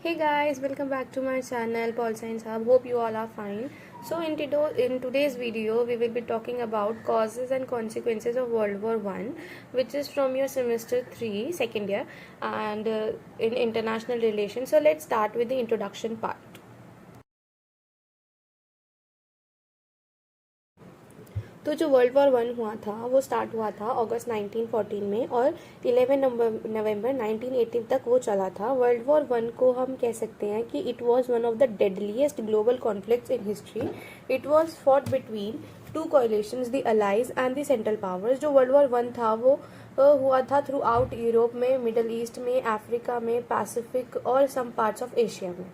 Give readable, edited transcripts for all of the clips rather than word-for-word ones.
Hey guys, welcome back to my channel Paul Science Hub. Hope you all are fine. So in today's video, we will be talking about causes and consequences of World War One, which is from your semester 3, second year, and in international relations. So let's start with the introduction part. तो जो world war one हुआ था वो start हुआ था अगस्त 1914 में और 11 नवंबर 1918 तक वो चला था। वर्ल्ड वॉर वन को हम कह सकते हैं कि it was one of the deadliest global conflicts in history. It was fought between two coalitions, the allies and the central powers. जो वर्ल्ड वॉर वन था वो हुआ था थ्रू आउट यूरोप में, मिडल ईस्ट में, अफ्रीका में, Pacific और some parts of Asia में।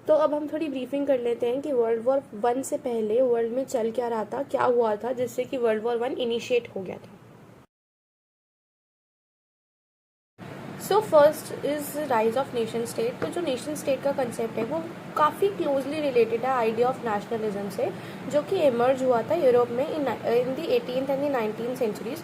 तो अब हम थोड़ी ब्रीफिंग कर लेते हैं कि वर्ल्ड वॉर वन से पहले वर्ल्ड में चल क्या रहा था, क्या हुआ था जिससे कि वर्ल्ड वॉर वन इनिशिएट हो गया था। So first is rise of nation state. तो जो नेशन स्टेट का कंसेप्ट है वो काफ़ी क्लोजली रिलेटेड है आइडिया ऑफ नेशनलिज्म से, जो कि इमर्ज हुआ था यूरोप में in the 18th and the 19th centuries.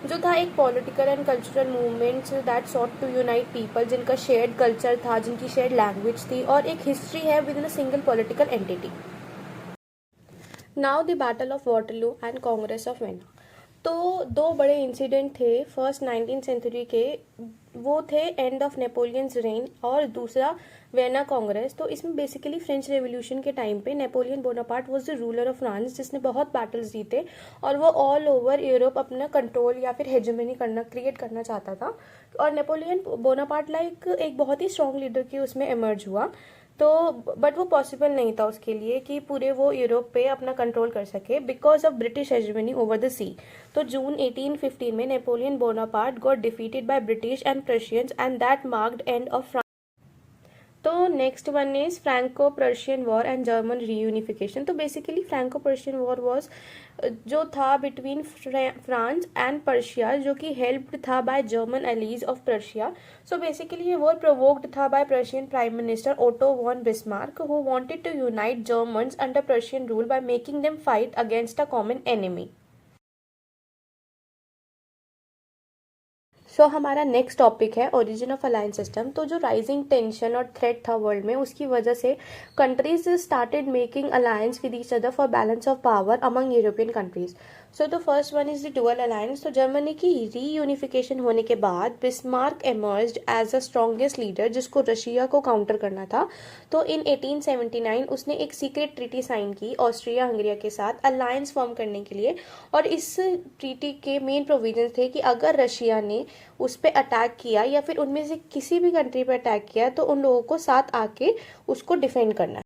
जो था एक political and cultural movements that sought to unite people, जिनका शेयर्ड कल्चर था, जिनकी शेयर्ड लैंग्वेज थी और एक हिस्ट्री है within a single political entity. Now the battle of Waterloo and Congress of vena. तो दो बड़े इंसिडेंट थे। फर्स्ट 19th सेंचुरी के वो थे एंड ऑफ नेपोलियंस रेन और दूसरा वेना कांग्रेस। तो इसमें बेसिकली फ्रेंच रेवोल्यूशन के टाइम पे Napoleon Bonaparte was the ruler of France, जिसने बहुत बैटल्स जीते और वो ऑल ओवर यूरोप अपना कंट्रोल या फिर हेजेमनी क्रिएट करना चाहता था। और नेपोलियन बोनापार्ट लाइक एक बहुत ही स्ट्रॉन्ग लीडर की उसमें इमर्ज हुआ। तो बट वो पॉसिबल नहीं था उसके लिए कि पूरे वो यूरोप पे अपना कंट्रोल कर सके because of British hegemony over the sea. तो जून 1815 में Napoleon Bonaparte got defeated by British and Prussians and that marked end of France. तो next one is Franco Persian war and German reunification. तो basically Franco Persian war was जो था between France and Persia, जो कि helped था by German allies of Persia. So basically ये war provoked था by Persian prime minister Otto von Bismarck, who wanted to unite Germans under Persian rule by making them fight against a common enemy. So हमारा next topic है origin of alliance system. तो जो rising tension और threat था world में, उसकी वजह से countries started making alliance with each other for balance of power among European countries. So the first one is the dual alliance. तो जर्मनी की रीयूनिफिकेशन होने के बाद Bismarck emerged as a strongest leader, जिसको रशिया को counter करना था। तो इन 1879 उसने एक सीक्रेट ट्रीटी साइन की ऑस्ट्रिया हंगरिया के साथ अलायंस फॉर्म करने के लिए। और इस ट्रीटी के मेन प्रोविजन थे कि अगर रशिया ने उस पर अटैक किया या फिर उनमें से किसी भी कंट्री पर अटैक किया तो उन लोगों को साथ आके उसको डिफेंड करना है।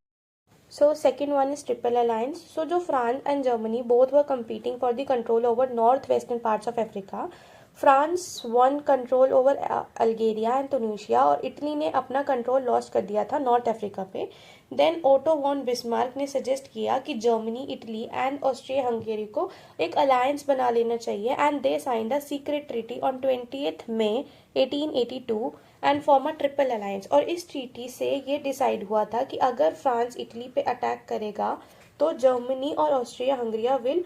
So second one is triple alliance. So जो France and Germany both were competing for the control over north western parts of Africa. France won control over Algeria and Tunisia और इटली ने अपना control lost कर दिया था North Africa पे। Then Otto von Bismarck ने suggest किया कि Germany, Italy and Austria Hungary को एक अलायंस बना लेना चाहिए and they signed a secret treaty on 20th May 1882 and form a triple alliance. और इस ट्रीटी से ये डिसाइड हुआ था कि अगर फ्रांस इटली पे अटैक करेगा तो जर्मनी और Austria हंगरिया will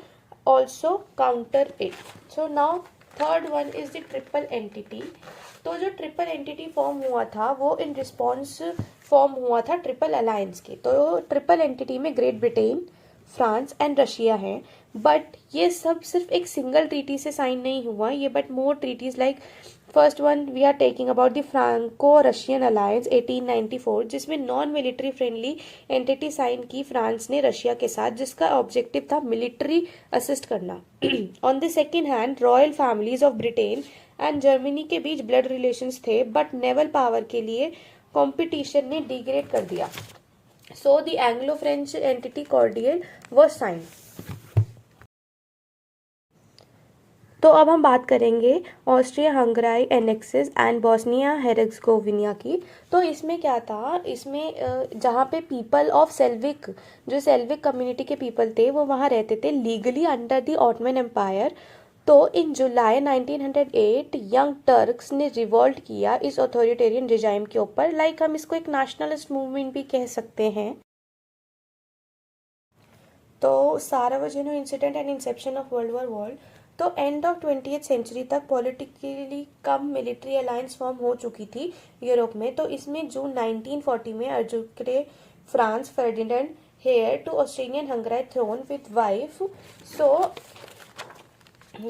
also counter it. So now third one is the triple entity. तो जो ट्रिपल एंटिटी फॉर्म हुआ था वो इन रिस्पॉन्स फॉर्म हुआ था ट्रिपल अलायंस के। तो ट्रिपल एंटिटी में great Britain, France and Russia हैं। बट ये सब सिर्फ एक सिंगल ट्रीटी से साइन नहीं हुआ ये, but more treaties like first one we are taking about the Franco Russian alliance 1894, जिसमें non military friendly entity sign की फ्रांस ने रशिया के साथ, जिसका ऑब्जेक्टिव था मिलिट्री असिस्ट करना। On the second hand royal families of Britain and Germany के बीच ब्लड रिलेशंस थे, बट नेवल पावर के लिए कंपटीशन ने डिग्रेड कर दिया। So the Anglo French entity cordial was sign. तो अब हम बात करेंगे ऑस्ट्रिया हंगराई एनेक्सिस एंड बॉस्निया हेर्जेगोविना की। तो इसमें क्या था, इसमें जहाँ पे पीपल ऑफ सेल्विक, जो सेल्विक कम्युनिटी के पीपल थे वो वहाँ रहते थे legally under the Ottoman empire. तो इन जुलाई 1908 यंग टर्क्स ने रिवॉल्ट किया इस ऑथोरिटेरियन रिजाइम के ऊपर। लाइक हम इसको एक नेशनलिस्ट मूवमेंट भी कह सकते हैं। तो Sarajevo incident and inception of world war world. तो एंड ऑफ 20th सेंचुरी तक politically cum military alliance form हो चुकी थी यूरोप में। तो इसमें जून 1940 में archduke Franz Ferdinand heir to Australian Hungary throne with wife. So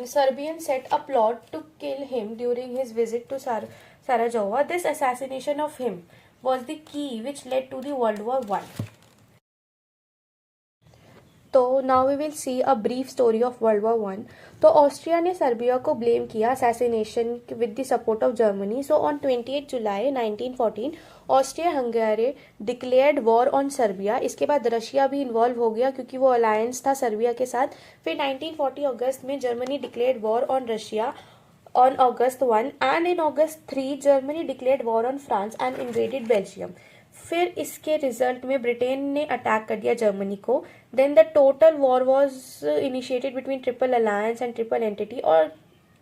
Serbian set a plot to kill him during his visit to Sarajevo. This assassination of him was the key which led to the World War I. तो now we will see a brief story of world war one. तो Austria ने Serbia को blame किया assassination with the support of Germany. So on 28 July 1914 Austria Hungary declared war on Serbia. इसके बाद Russia भी involve हो गया क्योंकि वो अलायंस था सर्बिया के साथ। फिर 1940 अगस्त में Germany declared war on Russia on August 1 and in August 3 Germany declared war on France and invaded Belgium. फिर इसके रिजल्ट में ब्रिटेन ने अटैक कर दिया जर्मनी को। Then the total war was initiated between triple alliance and triple entity और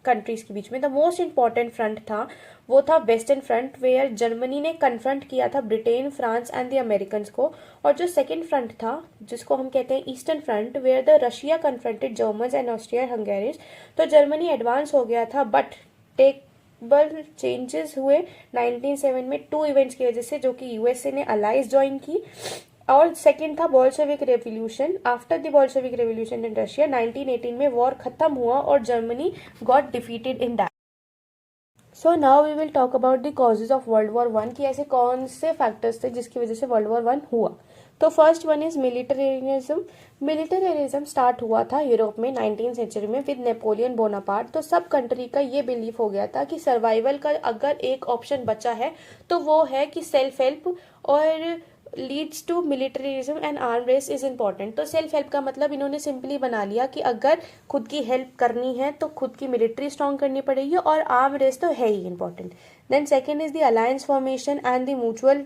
countries के बीच में। द मोस्ट इंपॉर्टेंट फ्रंट था वो था वेस्टर्न फ्रंट, वेयर जर्मनी ने कन्फ्रंट किया था Britain, France and the American को। और जो सेकेंड फ्रंट था जिसको हम कहते हैं eastern front, where the Russia confronted Germans and Austria Hungaries. तो जर्मनी एडवांस हो गया था बट टेकबल चेंजेस हुए 1907 में 2 इवेंट्स की वजह से, जो कि यूएसए ने अलाइज ज्वाइन की। और सेकेंड था Bolshevik revolution. After the Bolshevik revolution in Russia 1918 में वॉर खत्म हुआ और Germany got defeated in that. So now we will talk about the causes of world war one, कि ऐसे कौन से फैक्टर्स थे जिसकी वजह से वर्ल्ड वॉर वन हुआ। तो first one is militarism. Militarism start हुआ था यूरोप में 19th सेंचुरी में विद नेपोलियन बोनापार्ट। तो सब कंट्री का ये बिलीफ हो गया था कि सर्वाइवल का अगर एक ऑप्शन बचा है तो वो है कि सेल्फ हेल्प और leads to militarism and arm race is important. तो सेल्फ हेल्प का मतलब इन्होंने सिंपली बना लिया कि अगर खुद की हेल्प करनी है तो खुद की मिलिट्री स्ट्रॉन्ग करनी पड़ेगी और आर्म रेस तो है ही important. Then second is the alliance formation and the mutual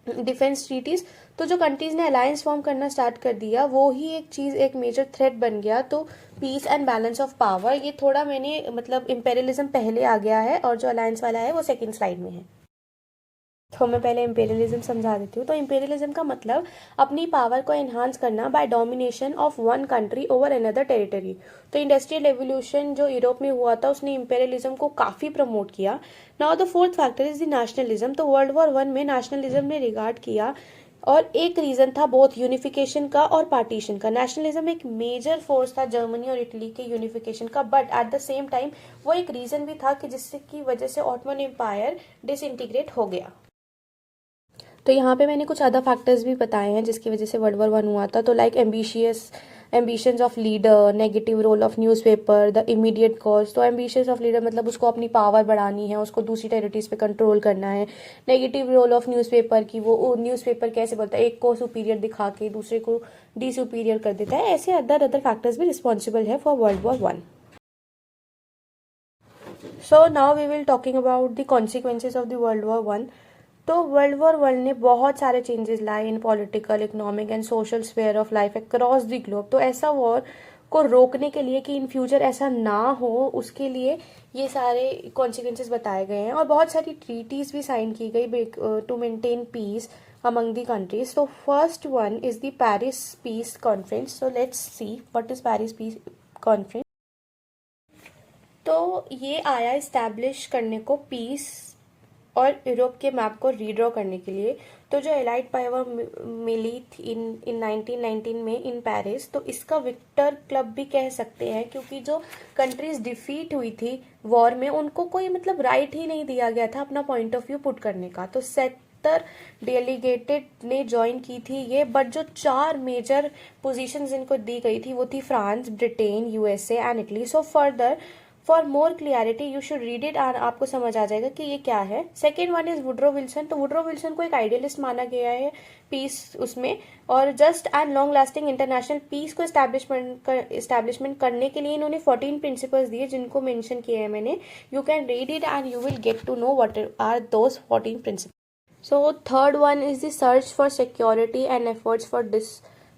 defence treaties. तो जो कंट्रीज ने अलायंस फॉर्म करना स्टार्ट कर दिया वो ही एक चीज एक मेजर थ्रेट बन गया। तो peace and balance of power, ये थोड़ा मैंने मतलब इंपेरियलिज्म पहले आ गया है और जो अलायंस वाला है वो सेकेंड स्लाइड में है। तो मैं पहले इंपेरियलिज्म समझा देती हूँ। तो इंपेरियलिज्म का मतलब अपनी पावर को एनहांस करना by domination of one country over another territory. तो इंडस्ट्रियल रेवोल्यूशन जो यूरोप में हुआ था उसने इंपेरियलिज्म को काफ़ी प्रमोट किया। Now the fourth factor is the nationalism. तो वर्ल्ड वॉर वन में नेशनलिज्म ने रिगार्ड किया और एक रीजन था बोथ यूनिफिकेशन का और पार्टीशन का। नेशनलिज्म एक मेजर फोर्स था जर्मनी और इटली के यूनिफिकेशन का, but at the same time वो एक रीजन भी था कि जिससे की वजह से ऑटोमन एम्पायर डिसइंटीग्रेट हो गया। तो यहाँ पे मैंने कुछ अदर फैक्टर्स भी बताए हैं जिसकी वजह से वर्ल्ड वॉर वन हुआ था। तो like ambitions of leader, negative role of newspaper, the immediate cause. तो एम्बिशंस ऑफ लीडर मतलब उसको अपनी पावर बढ़ानी है, उसको दूसरी टेरिटरीज पे कंट्रोल करना है। नेगेटिव रोल ऑफ न्यूज़पेपर की वो न्यूज़पेपर कैसे बोलता है, एक को सुपीरियर दिखा के दूसरे को डी सुपीरियर कर देता है। ऐसे अदर फैक्टर्स भी रिस्पॉन्सिबल है for world war one. So now we will talking about the consequences of the world war one. तो वर्ल्ड वॉर वन ने बहुत सारे चेंजेस लाए in political, economic and social sphere of life across the globe. तो ऐसा war को रोकने के लिए कि इन फ्यूचर ऐसा ना हो उसके लिए ये सारे कॉन्सिक्वेंसेस बताए गए हैं और बहुत सारी ट्रीटीज भी साइन की गई to maintain peace among the countries. तो first one is the Paris peace conference. So let's see what is Paris peace conference. तो ये आया इस्टेब्लिश करने को पीस और यूरोप के मैप को रीड्रॉ करने के लिए। तो जो एलाइड पावर मिली थी इन 1919 में इन पेरिस, तो इसका विक्टर क्लब भी कह सकते हैं क्योंकि जो कंट्रीज डिफीट हुई थी वॉर में उनको कोई मतलब राइट ही नहीं दिया गया था अपना पॉइंट ऑफ व्यू पुट करने का। तो 70 डेलीगेटेड ने ज्वाइन की थी ये, बट जो 4 मेजर पोजीशंस इनको दी गई थी वो थी France, Britain, USA and Italy. So for more clarity you should read it और आपको समझ आ जाएगा कि ये क्या है। Second one is Woodrow Wilson. तो वुड्रो विल्सन को एक आइडियलिस्ट माना गया है पीस उसमें, और just and long lasting international peace को एस्टैब्लिशमेंट करने के लिए इन्होंने 14 प्रिंसिपल्स दिए जिनको मेंशन किए हैं मैंने। You can read it and you will get to know what are those 14 principles. So third one is the search for security and efforts for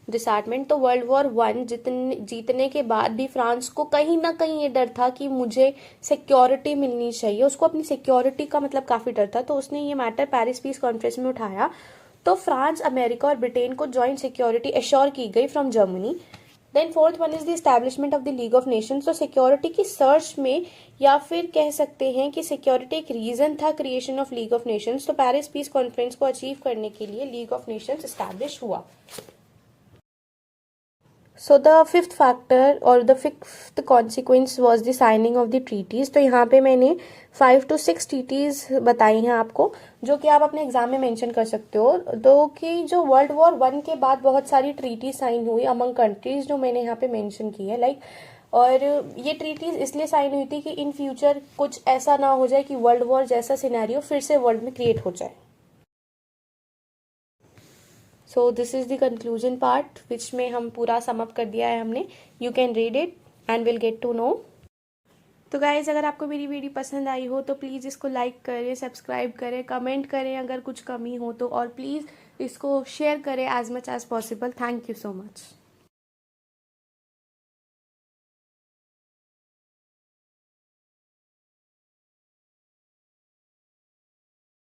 disarmament. तो वर्ल्ड वॉर वन जीतने के बाद भी फ्रांस को कहीं ना कहीं ये डर था कि मुझे सिक्योरिटी मिलनी चाहिए, उसको अपनी सिक्योरिटी का मतलब काफ़ी डर था। तो उसने ये मैटर पेरिस पीस कॉन्फ्रेंस में उठाया। तो फ्रांस, अमेरिका और ब्रिटेन को जॉइंट सिक्योरिटी एश्योर की गई from Germany. Then fourth one is the establishment of the league of nations. तो सिक्योरिटी की सर्च में या फिर कह सकते हैं कि सिक्योरिटी एक रीजन था creation of league of nations. तो पेरिस पीस कॉन्फ्रेंस को अचीव करने के लिए लीग ऑफ नेशंस एस्टैब्लिश हुआ। सो द फिफ्थ फैक्टर और the fifth consequence was the signing of the treaties. तो यहाँ पे मैंने 5 to 6 ट्रीटीज बताई हैं आपको, जो कि आप अपने एग्जाम में मेंशन कर सकते हो। तो कि जो वर्ल्ड वॉर 1 के बाद बहुत सारी ट्रीटीज साइन हुई अमंग कंट्रीज, जो मैंने यहाँ पे मेंशन की है लाइक। और ये ट्रीटीज इसलिए साइन हुई थी कि इन फ्यूचर कुछ ऐसा ना हो जाए कि वर्ल्ड वॉर जैसा सिनेरियो फिर से वर्ल्ड में क्रिएट हो जाए। So this is the conclusion part which में हम पूरा समअप कर दिया है हमने। You can read it and will get to know. तो गाइज, अगर आपको मेरी वीडियो पसंद आई हो तो प्लीज़ इसको लाइक करें, सब्सक्राइब करें, कमेंट करें अगर कुछ कमी हो तो, और प्लीज़ इसको शेयर करें as much as possible. Thank you so much.